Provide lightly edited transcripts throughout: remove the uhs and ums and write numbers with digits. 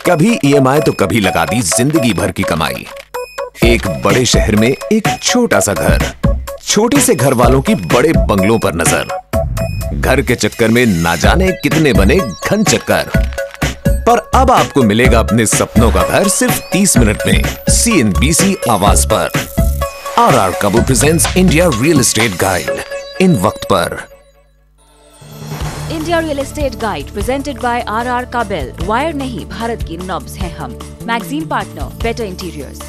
कभी ईएमआई तो कभी लगा दी जिंदगी भर की कमाई। एक बड़े शहर में एक छोटा सा घर, छोटे से घर वालों की बड़े बंगलों पर नजर। घर के चक्कर में ना जाने कितने बने घन चक्कर। पर अब आपको मिलेगा अपने सपनों का घर सिर्फ 30 मिनट में CNBC आवाज पर। RR Kabu presents India Real Estate Guide इन वक्त पर। India real estate guide presented by RR काबिल। वायर नहीं, भारत की नब्ज हैं हम। Magazine partner better interiors.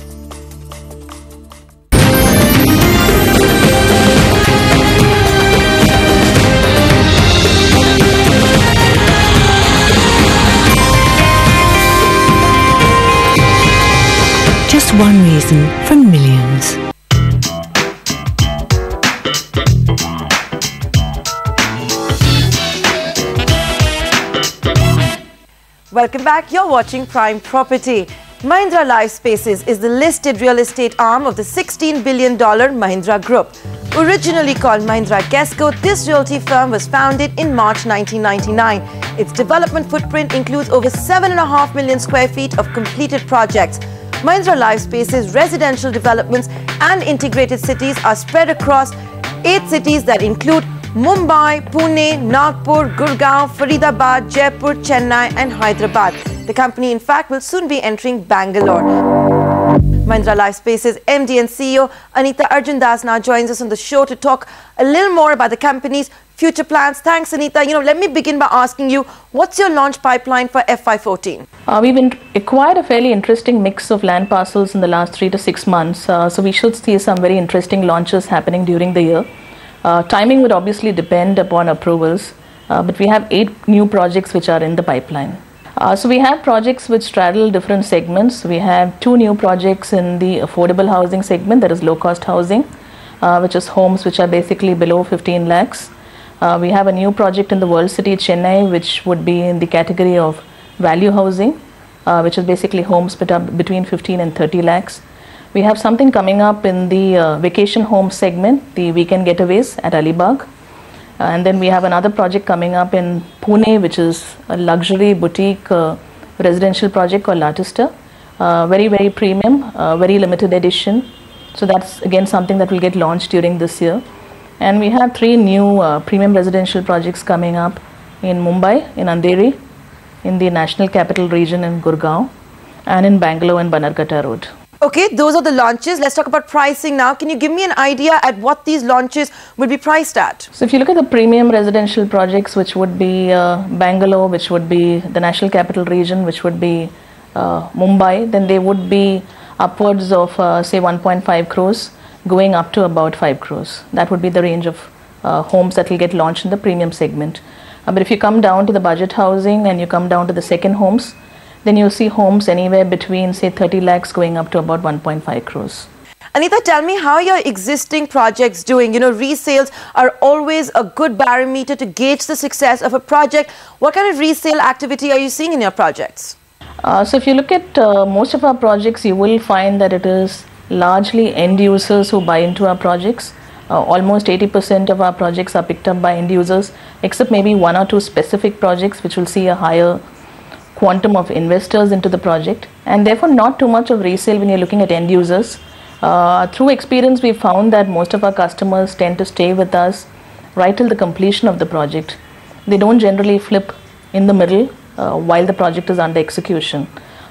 Just one reason from millions. Welcome back. You're watching Prime Property. Mahindra Lifespaces is the listed real estate arm of the $16 billion Mahindra Group. Originally called Mahindra Gesco, this realty firm was founded in March 1999. Its development footprint includes over 7.5 million square feet of completed projects. Mahindra Lifespaces residential developments and integrated cities are spread across 8 cities that include Mumbai, Pune, Nagpur, Gurgaon, Faridabad, Jaipur, Chennai and Hyderabad. The company in fact will soon be entering Bangalore. Mahindra Lifespaces MD and CEO Anita Arjundas now joins us on the show to talk a little more about the company's future plans. Thanks, Anita. Let me begin by asking you, what's your launch pipeline for FY14? We've acquired a fairly interesting mix of land parcels in the last 3 to 6 months. So we should see some very interesting launches happening during the year. Timing would obviously depend upon approvals, but we have 8 new projects which are in the pipeline. So we have projects which straddle different segments. We have 2 new projects in the affordable housing segment, that is low cost housing, which is homes which are basically below 15 lakhs. We have a new project in the World City, Chennai, which would be in the category of value housing, which is basically homes between 15 and 30 lakhs. We have something coming up in the vacation home segment, the weekend getaways at Alibag. And then we have another project coming up in Pune, which is a luxury boutique residential project called Latista. Very, very premium, very limited edition. So that's again something that will get launched during this year. And we have 3 new premium residential projects coming up in Mumbai, in Andheri, in the National Capital Region in Gurgaon, and in Bangalore and Bannerghatta Road. Okay, those are the launches. Let's talk about pricing now. Can you give me an idea at what these launches will be priced at? So if you look at the premium residential projects, which would be Bangalore, which would be the National Capital Region, which would be Mumbai, then they would be upwards of say 1.5 crores going up to about 5 crores. That would be the range of homes that will get launched in the premium segment. But if you come down to the budget housing and you come down to the second homes, then you'll see homes anywhere between say 30 lakhs going up to about 1.5 crores. Anita, tell me how your existing projects doing. Resales are always a good barometer to gauge the success of a project. What kind of resale activity are you seeing in your projects? So if you look at most of our projects, you will find that it is largely end users who buy into our projects. Almost 80% of our projects are picked up by end users, except maybe 1 or 2 specific projects which will see a higher quantum of investors into the project, and therefore not too much of resale when you're looking at end users. Through experience, we found that most of our customers tend to stay with us right till the completion of the project. They don't generally flip in the middle while the project is under execution.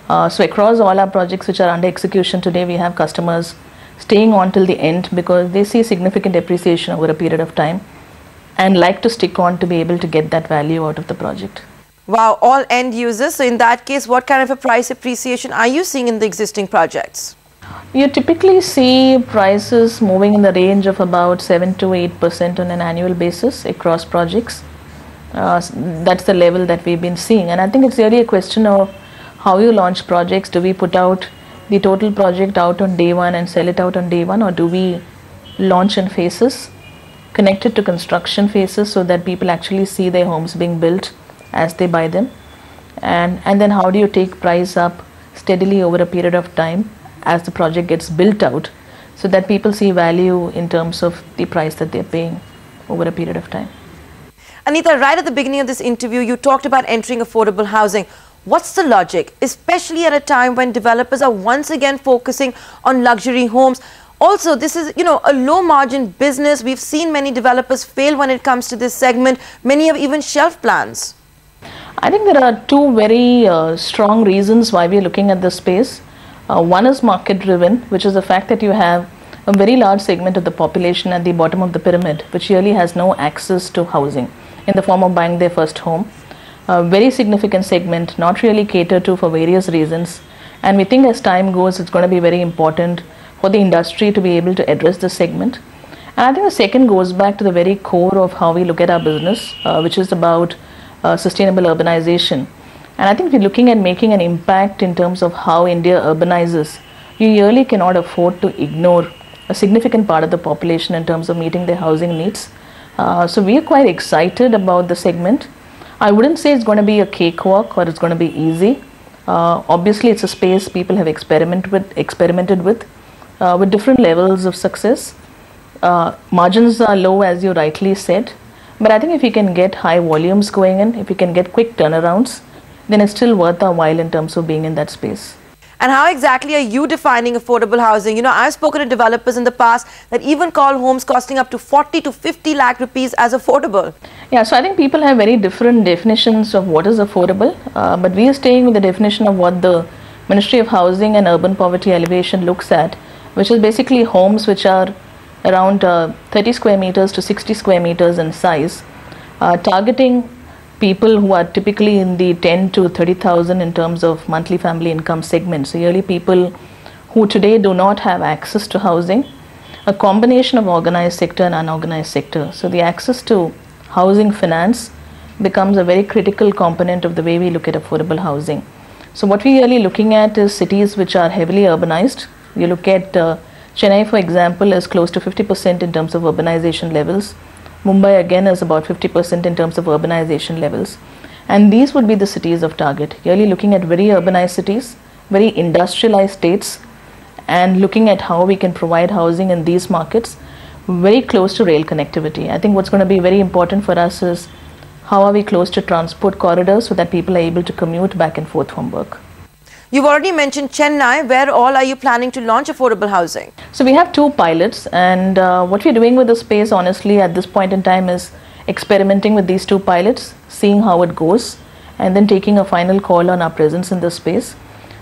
So across all our projects which are under execution today, we have customers staying on till the end because they see significant appreciation over a period of time and like to stick on to be able to get that value out of the project. Wow, all end users. So in that case, what kind of a price appreciation are you seeing in the existing projects? You typically see prices moving in the range of about 7 to 8% on an annual basis across projects. That's the level that we've been seeing. And I think it's really a question of how you launch projects. Do we put out the total project out on day 1 and sell it out on day 1, or do we launch in phases connected to construction phases so that people actually see their homes being built as they buy them, and then how do you take price up steadily over a period of time as the project gets built out so that people see value in terms of the price that they're paying over a period of time. Anita, right at the beginning of this interview, you talked about entering affordable housing. What's the logic, especially at a time when developers are once again focusing on luxury homes? Also, this is, a low margin business. We've seen many developers fail when it comes to this segment. Many have even shelved plans. I think there are two very strong reasons why we are looking at this space. One is market driven, which is the fact that you have a very large segment of the population at the bottom of the pyramid, which really has no access to housing in the form of buying their first home. A very significant segment, not really catered to for various reasons. And we think as time goes, it's going to be very important for the industry to be able to address this segment. And I think the second goes back to the very core of how we look at our business, which is about sustainable urbanization. And I think we're looking at making an impact in terms of how India urbanizes. You really cannot afford to ignore a significant part of the population in terms of meeting their housing needs. So we are quite excited about the segment. I wouldn't say it's going to be a cakewalk or it's going to be easy. Obviously, it's a space people have experimented with different levels of success. Margins are low, as you rightly said. But I think if you can get high volumes going in, if you can get quick turnarounds, then it's still worth our while in terms of being in that space. And how exactly are you defining affordable housing? I've spoken to developers in the past that even call homes costing up to 40 to 50 lakh rupees as affordable. Yeah, so I think people have very different definitions of what is affordable. But we are staying with the definition of what the Ministry of Housing and Urban Poverty Alleviation looks at, which is basically homes which are around 30 square meters to 60 square meters in size, targeting people who are typically in the 10 to 30,000 in terms of monthly family income segment. So really people who today do not have access to housing, a combination of organized sector and unorganized sector. So the access to housing finance becomes a very critical component of the way we look at affordable housing. So what we're really looking at is cities which are heavily urbanized. You look at Chennai, for example, is close to 50% in terms of urbanization levels. Mumbai again is about 50% in terms of urbanization levels. And these would be the cities of target. Really looking at very urbanized cities, very industrialized states, and looking at how we can provide housing in these markets very close to rail connectivity. I think what's going to be very important for us is how are we close to transport corridors so that people are able to commute back and forth from work. You've already mentioned Chennai. Where all are you planning to launch affordable housing? So we have two pilots, and what we're doing with the space, honestly, at this point in time is experimenting with these two pilots, seeing how it goes, and then taking a final call on our presence in the space.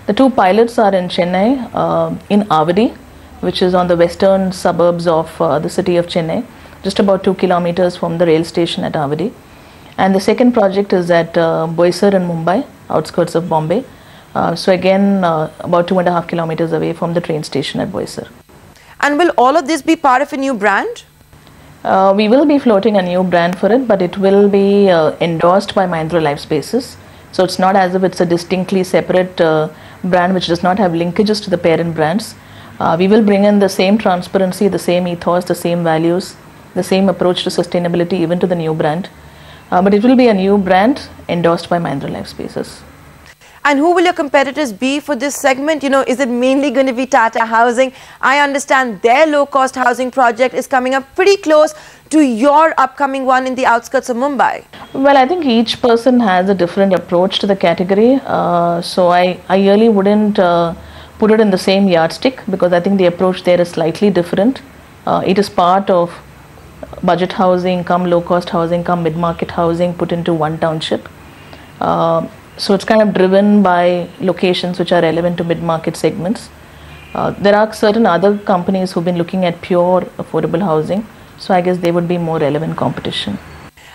The two pilots are in Chennai, in Avadi, which is on the western suburbs of the city of Chennai, just about 2 kilometers from the rail station at Avadi. And the second project is at Boisar in Mumbai, outskirts of Bombay. So again, about 2.5 kilometers away from the train station at Boisar. And will all of this be part of a new brand? We will be floating a new brand for it, but it will be endorsed by Mahindra Lifespaces. So it's not as if it's a distinctly separate brand which does not have linkages to the parent brands. We will bring in the same transparency, the same ethos, the same values, the same approach to sustainability even to the new brand. But it will be a new brand endorsed by Mahindra Lifespaces. And who will your competitors be for this segment? Is it mainly going to be Tata Housing? I understand their low-cost housing project is coming up pretty close to your upcoming one in the outskirts of Mumbai. Well, I think each person has a different approach to the category. So I really wouldn't put it in the same yardstick because I think the approach there is slightly different. It is part of budget housing, come low-cost housing, come mid-market housing put into one township. So it's kind of driven by locations which are relevant to mid-market segments. There are certain other companies who've been looking at pure affordable housing. So I guess they would be more relevant competition.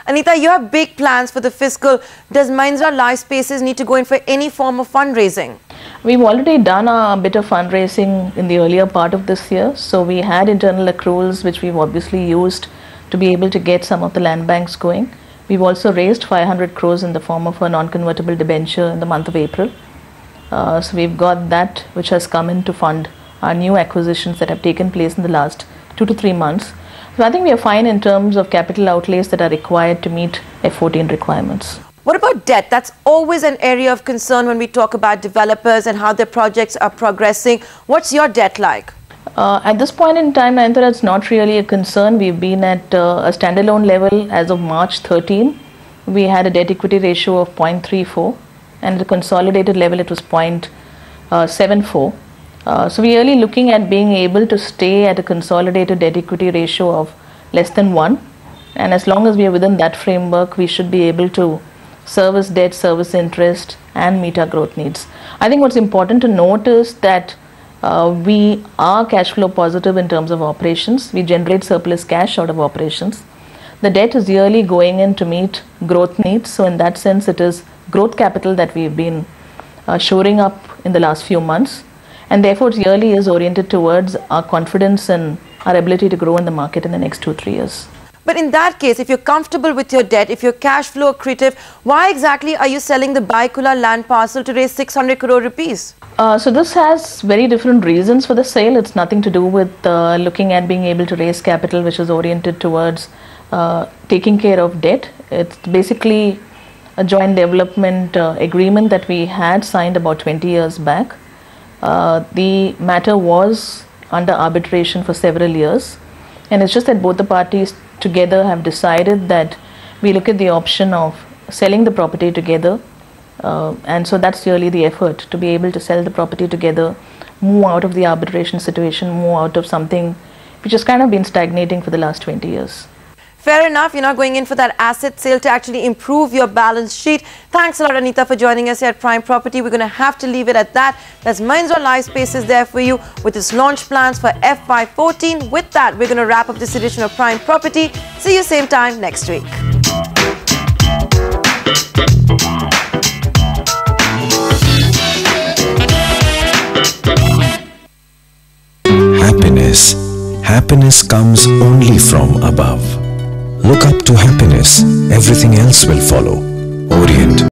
Anita, you have big plans for the fiscal. Does Mahindra Lifespaces need to go in for any form of fundraising? We've already done a bit of fundraising in the earlier part of this year. So we had internal accruals which we've obviously used to be able to get some of the land banks going. We've also raised 500 crores in the form of a non-convertible debenture in the month of April. So we've got that which has come in to fund our new acquisitions that have taken place in the last 2 to 3 months. So I think we are fine in terms of capital outlays that are required to meet F14 requirements. What about debt? That's always an area of concern when we talk about developers and how their projects are progressing. What's your debt like? At this point in time, Anita, it's not really a concern. We've been at a standalone level as of March 13. We had a debt equity ratio of 0.34. and at a consolidated level it was 0.74. So we are really looking at being able to stay at a consolidated debt equity ratio of less than 1, and as long as we are within that framework, we should be able to service debt, service interest, and meet our growth needs. I think what's important to note is that we are cash flow positive in terms of operations. We generate surplus cash out of operations. The debt is really going in to meet growth needs. So in that sense, it is growth capital that we've been shoring up in the last few months. And therefore, it really is oriented towards our confidence and our ability to grow in the market in the next 2-3 years. But in that case, if you're comfortable with your debt, if you're cash flow accretive, why exactly are you selling the Baikula land parcel to raise 600 crore rupees? So this has very different reasons for the sale. It's nothing to do with looking at being able to raise capital, which is oriented towards taking care of debt. It's basically a joint development agreement that we had signed about 20 years back. The matter was under arbitration for several years, and it's just that both the parties together have decided that we look at the option of selling the property together, and so that's really the effort, to be able to sell the property together, move out of the arbitration situation, move out of something which has kind of been stagnating for the last 20 years. Fair enough, you're not going in for that asset sale to actually improve your balance sheet. Thanks a lot, Anita, for joining us here at Prime Property. We're going to have to leave it at that. There's Mahindra Lifespaces there for you with its launch plans for FY14. With that, we're going to wrap up this edition of Prime Property. See you same time next week. Happiness. Happiness comes only from above. Look up to happiness. Everything else will follow. Orient.